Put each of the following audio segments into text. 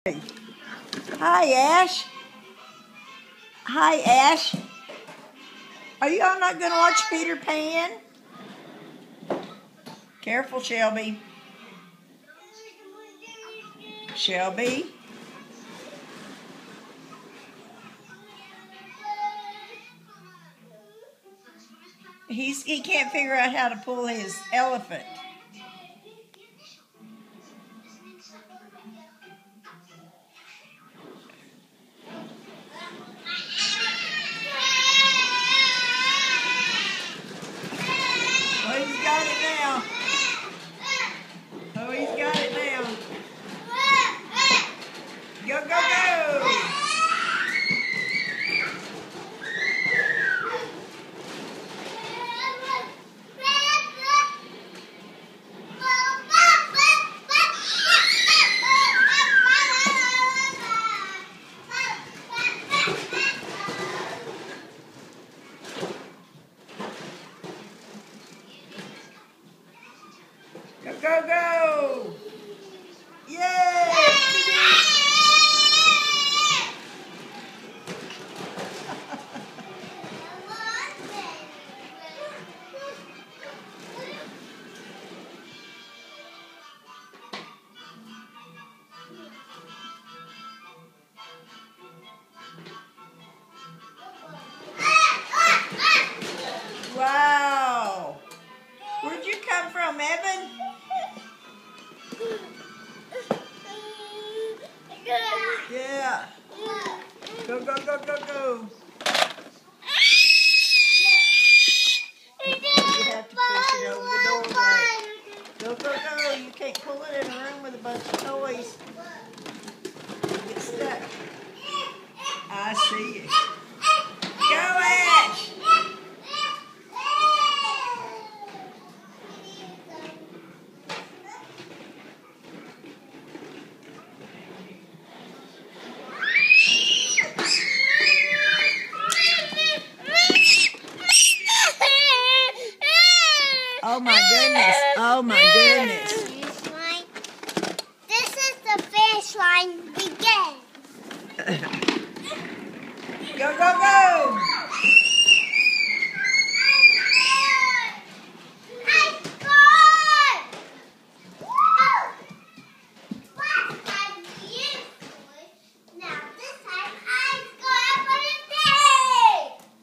Hi, Ash. Hi, Ash. Are you all not going to watch Peter Pan? Careful, Shelby. Shelby. He can't figure out how to pull his elephant. Oh, he's got it now. Oh, he's got it now. Go, go, go. Go, go, go! Yay! Wow! Where'd you come from, Evan? Yeah. Go, go, go, go, go. You have to push it over the doorway. Go, go, go. You can't pull it in a room with a bunch of toys. Get stuck. I see you. Go, Ash. Oh my goodness. Oh my goodness. This is the finish line. Begin. Go, go, go.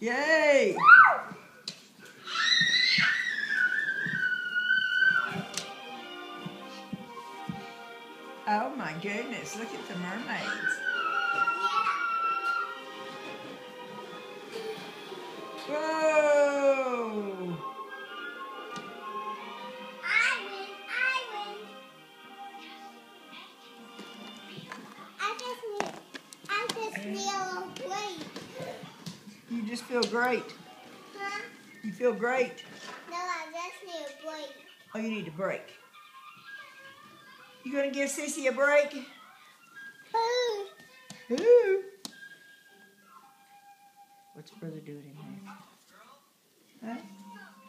Yay. Oh my goodness, look at the mermaids. Whoa! I win. I just feel great. You just feel great. Huh? You feel great. No, I just need a break. Oh, you need a break. You gonna give Sissy a break? Ooh. What's brother doing in there? Huh?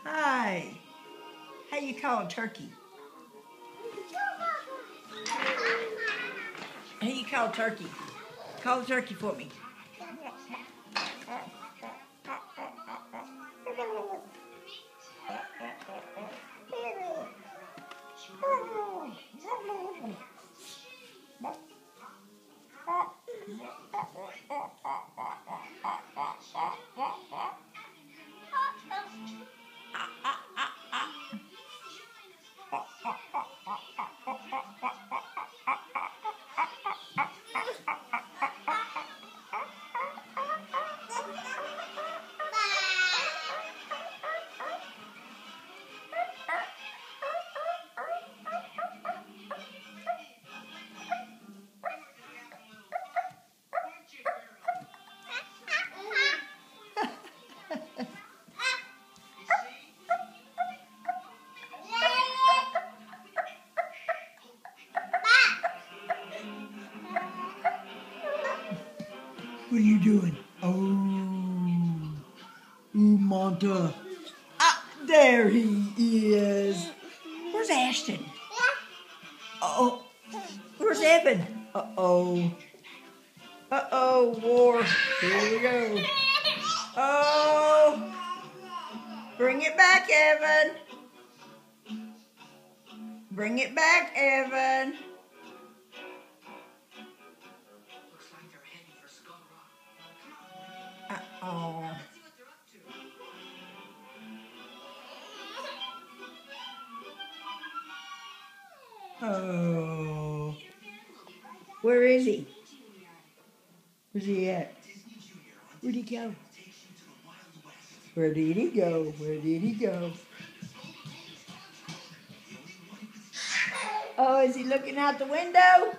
Hi. How you call a turkey? How you call a turkey? Call the turkey for me. What are you doing? Oh, Monta. Ah, there he is. Where's Ashton? Oh, where's Evan? Uh-oh. Uh-oh, war. Here we go. Oh. Bring it back, Evan. Bring it back, Evan. Looks like they're heading for Skull Rock. Come on. Uh-oh. Let's see what they're up to. Oh. Where is he? Where's he at? Where'd he go? Where did he go? Where did he go? Oh, is he looking out the window?